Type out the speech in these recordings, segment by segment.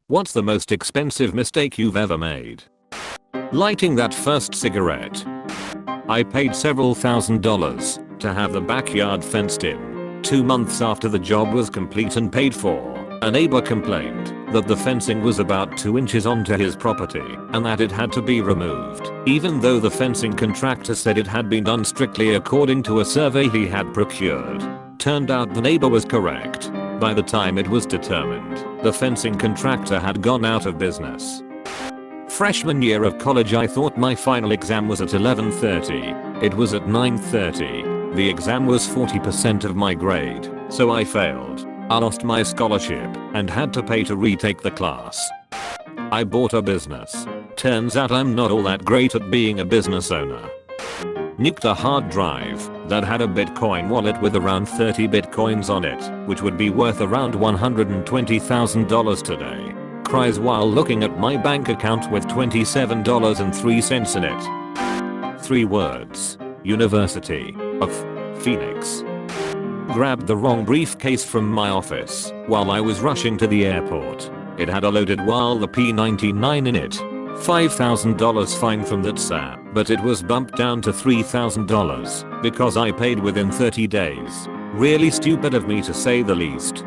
What's the most expensive mistake you've ever made? Lighting that first cigarette. I paid several $1,000s to have the backyard fenced in. 2 months after the job was complete and paid for, a neighbor complained that the fencing was about 2 inches onto his property and that it had to be removed, even though the fencing contractor said it had been done strictly according to a survey he had procured. Turned out the neighbor was correct. By the time it was determined, the fencing contractor had gone out of business. Freshman year of college, I thought my final exam was at 11:30. It was at 9:30. The exam was 40% of my grade, so I failed. I lost my scholarship and had to pay to retake the class. I bought a business. Turns out I'm not all that great at being a business owner. Nicked a hard drive that had a Bitcoin wallet with around 30 Bitcoins on it, which would be worth around $120,000 today. Cries while looking at my bank account with $27.03 in it. 3 words. University of Phoenix. Grabbed the wrong briefcase from my office while I was rushing to the airport. It had a loaded while the P99 in it. $5,000 fine from that sir, but it was bumped down to $3,000 because I paid within 30 days. Really stupid of me to say the least.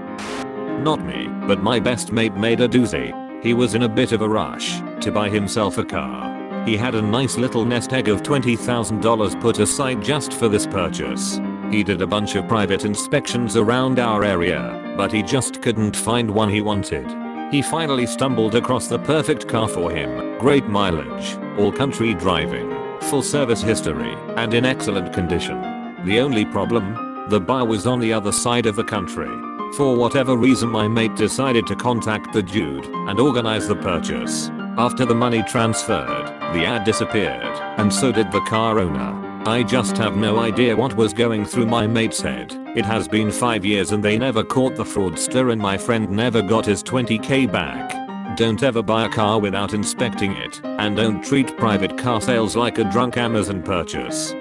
Not me, but my best mate made a doozy. He was in a bit of a rush to buy himself a car. He had a nice little nest egg of $20,000 put aside just for this purchase. He did a bunch of private inspections around our area, but he just couldn't find one he wanted. He finally stumbled across the perfect car for him. Great mileage, all country driving, full service history, and in excellent condition. The only problem? The buyer was on the other side of the country. For whatever reason, my mate decided to contact the dude and organize the purchase. After the money transferred, the ad disappeared, and so did the car owner. I just have no idea what was going through my mate's head. It has been 5 years and they never caught the fraudster, and my friend never got his $20,000 back. Don't ever buy a car without inspecting it, and don't treat private car sales like a drunk Amazon purchase.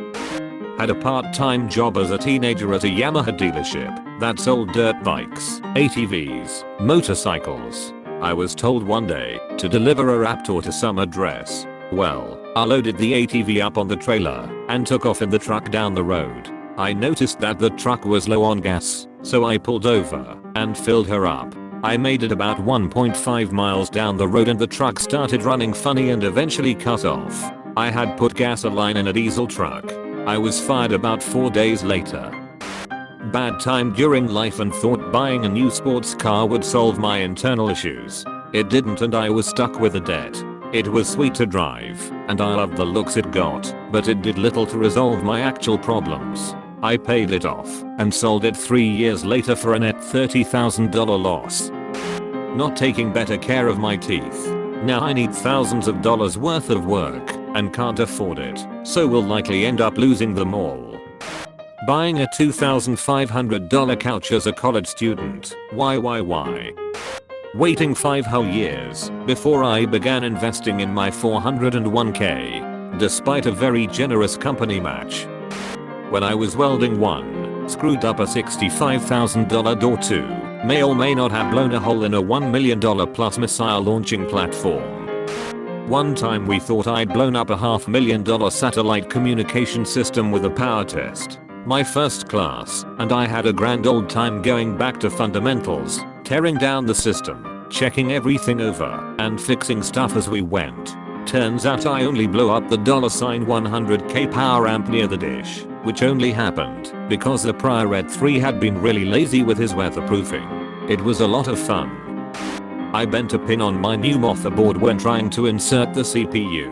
Had a part-time job as a teenager at a Yamaha dealership that sold dirt bikes, ATVs, motorcycles. I was told one day to deliver a Raptor to some address. Well, I loaded the ATV up on the trailer and took off in the truck down the road. I noticed that the truck was low on gas, so I pulled over and filled her up. I made it about 1.5 miles down the road and the truck started running funny and eventually cut off. I had put gasoline in a diesel truck. I was fired about 4 days later. Bad time during life and thought buying a new sports car would solve my internal issues. It didn't, and I was stuck with a debt. It was sweet to drive, and I loved the looks it got, but it did little to resolve my actual problems. I paid it off and sold it 3 years later for a net $30,000 loss. Not taking better care of my teeth. Now I need thousands of dollars worth of work and can't afford it, so will likely end up losing them all. Buying a $2,500 couch as a college student. Why? Waiting 5 whole years before I began investing in my 401k, despite a very generous company match. When I was welding one, screwed up a $65,000 door to may or may not have blown a hole in a $1 million plus missile launching platform. One time we thought I'd blown up a $500,000 satellite communication system with a power test. My first class, and I had a grand old time going back to fundamentals, tearing down the system, checking everything over, and fixing stuff as we went. Turns out I only blew up the $100K power amp near the dish, which only happened because the prior Red 3 had been really lazy with his weatherproofing. It was a lot of fun. I bent a pin on my new motherboard when trying to insert the CPU.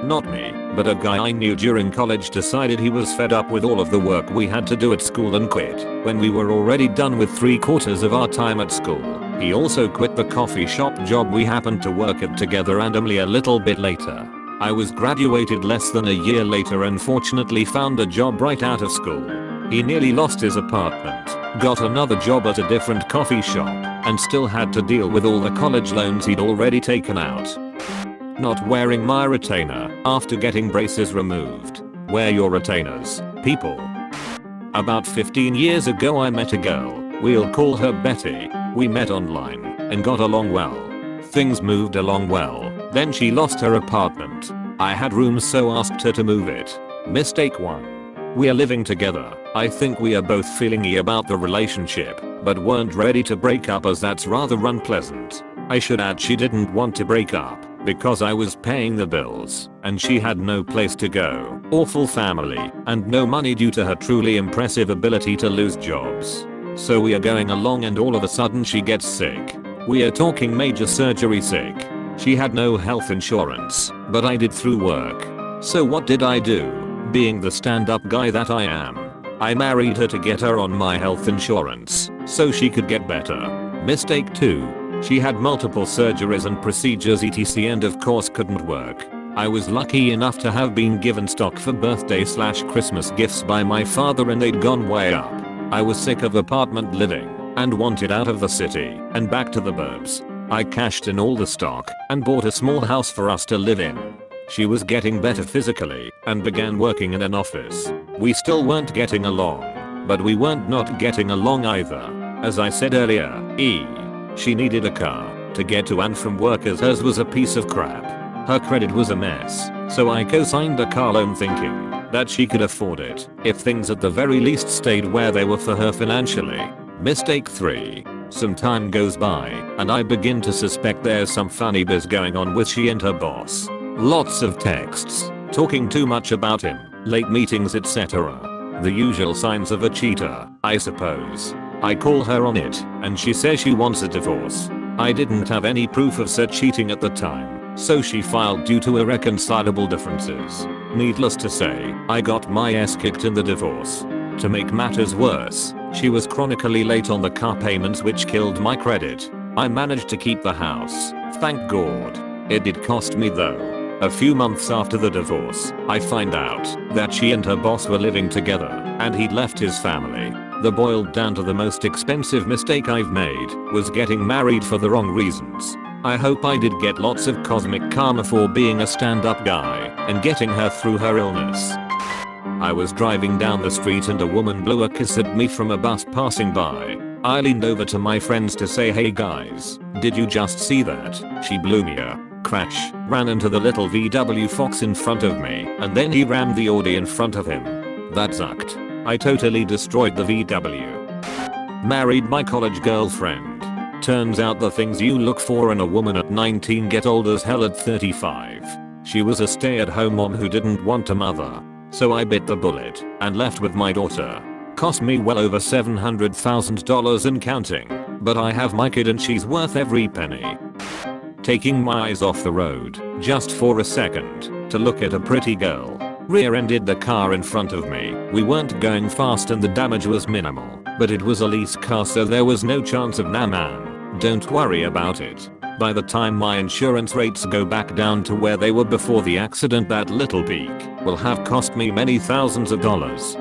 Not me, but a guy I knew during college decided he was fed up with all of the work we had to do at school and quit when we were already done with 3/4 of our time at school. He also quit the coffee shop job we happened to work at together randomly a little bit later. I was graduated less than a year later and fortunately found a job right out of school. He nearly lost his apartment, got another job at a different coffee shop, and still had to deal with all the college loans he'd already taken out. Not wearing my retainer after getting braces removed. Wear your retainers, people. About 15 years ago I met a girl, we'll call her Betty. We met online and got along well. Things moved along well, then she lost her apartment. I had rooms so asked her to move it. Mistake 1. We are living together. I think we are both feeling about the relationship, but weren't ready to break up as that's rather unpleasant. I should add she didn't want to break up because I was paying the bills and she had no place to go, awful family, and no money due to her truly impressive ability to lose jobs. So we are going along and all of a sudden she gets sick. We are talking major surgery sick. She had no health insurance, but I did through work. So what did I do? Being the stand-up guy that I am, I married her to get her on my health insurance so she could get better. Mistake 2. She had multiple surgeries and procedures etc and of course couldn't work. I was lucky enough to have been given stock for birthday/Christmas gifts by my father and they'd gone way up. I was sick of apartment living and wanted out of the city and back to the burbs. I cashed in all the stock and bought a small house for us to live in. She was getting better physically and began working in an office. We still weren't getting along, but we weren't not getting along either. As I said earlier, she needed a car to get to and from work as hers was a piece of crap. Her credit was a mess, so I co-signed a car loan thinking that she could afford it if things at the very least stayed where they were for her financially. Mistake 3. Some time goes by and I begin to suspect there's some funny biz going on with she and her boss. Lots of texts, talking too much about him, late meetings etc. The usual signs of a cheater, I suppose. I call her on it and she says she wants a divorce. I didn't have any proof of said cheating at the time, so she filed due to irreconcilable differences. Needless to say, I got my ass kicked in the divorce. To make matters worse, she was chronically late on the car payments which killed my credit. I managed to keep the house, thank God. It did cost me though. A few months after the divorce, I find out that she and her boss were living together and he'd left his family. The boiled down to the most expensive mistake I've made was getting married for the wrong reasons. I hope I did get lots of cosmic karma for being a stand-up guy and getting her through her illness. I was driving down the street and a woman blew a kiss at me from a bus passing by. I leaned over to my friends to say, hey guys, did you just see that? She blew me a crash, ran into the little VW Fox in front of me, and then he rammed the Audi in front of him. That sucked. I totally destroyed the VW. Married my college girlfriend. Turns out the things you look for in a woman at 19 get old as hell at 35. She was a stay-at-home mom who didn't want a mother. So I bit the bullet and left with my daughter. Cost me well over $700,000 and counting, but I have my kid and she's worth every penny. Taking my eyes off the road, just for a second, to look at a pretty girl. Rear-ended the car in front of me. We weren't going fast and the damage was minimal, but it was a lease car so there was no chance of nah man, don't worry about it. By the time my insurance rates go back down to where they were before the accident, that little peak will have cost me many thousands of dollars.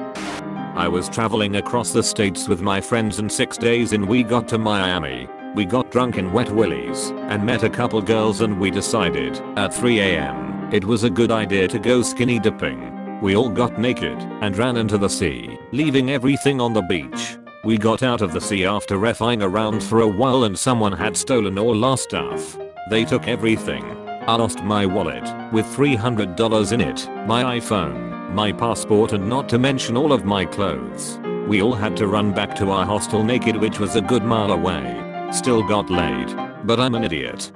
I was traveling across the states with my friends and 6 days in we got to Miami. We got drunk in Wet Willie's and met a couple girls and we decided at 3 AM it was a good idea to go skinny dipping. We all got naked and ran into the sea, leaving everything on the beach. We got out of the sea after refing around for a while and someone had stolen all our stuff. They took everything. I lost my wallet with $300 in it, my iPhone, my passport and not to mention all of my clothes. We all had to run back to our hostel naked which was a good mile away. Still got laid, but I'm an idiot.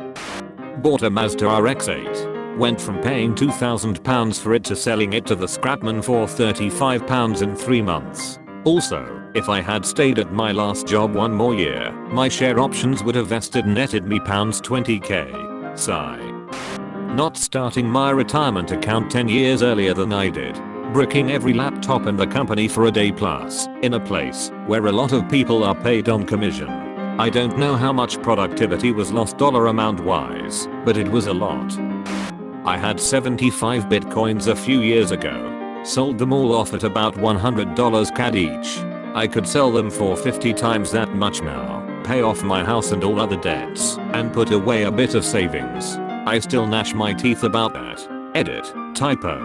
Bought a Mazda RX-8. Went from paying £2,000 for it to selling it to the scrapman for £35 in 3 months. Also, if I had stayed at my last job one more year, my share options would have vested and netted me £20k. Sigh. Not starting my retirement account 10 years earlier than I did. Bricking every laptop in the company for a day plus, in a place where a lot of people are paid on commission. I don't know how much productivity was lost dollar amount wise, but it was a lot. I had 75 bitcoins a few years ago. Sold them all off at about $100 CAD each. I could sell them for 50 times that much now, pay off my house and all other debts, and put away a bit of savings. I still gnash my teeth about that. Edit, typo.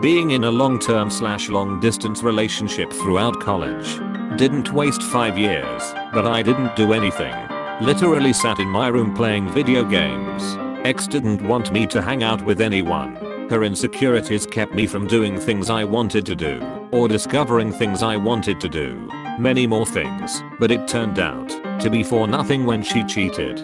Being in a long-term/long distance relationship throughout college. Didn't waste 5 years, but I didn't do anything. Literally sat in my room playing video games. Ex didn't want me to hang out with anyone. Her insecurities kept me from doing things I wanted to do, or discovering things I wanted to do. Many more things, but it turned out to be for nothing when she cheated.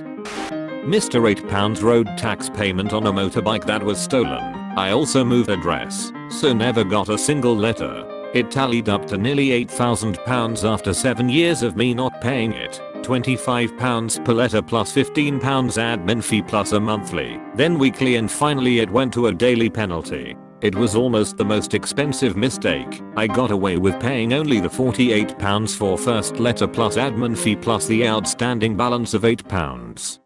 Mr. £8 road tax payment on a motorbike that was stolen. I also moved address, so never got a single letter. It tallied up to nearly £8,000 after 7 years of me not paying it. £25 per letter plus £15 admin fee plus a monthly, then weekly, and finally it went to a daily penalty. It was almost the most expensive mistake. I got away with paying only the £48 for first letter plus admin fee plus the outstanding balance of £8.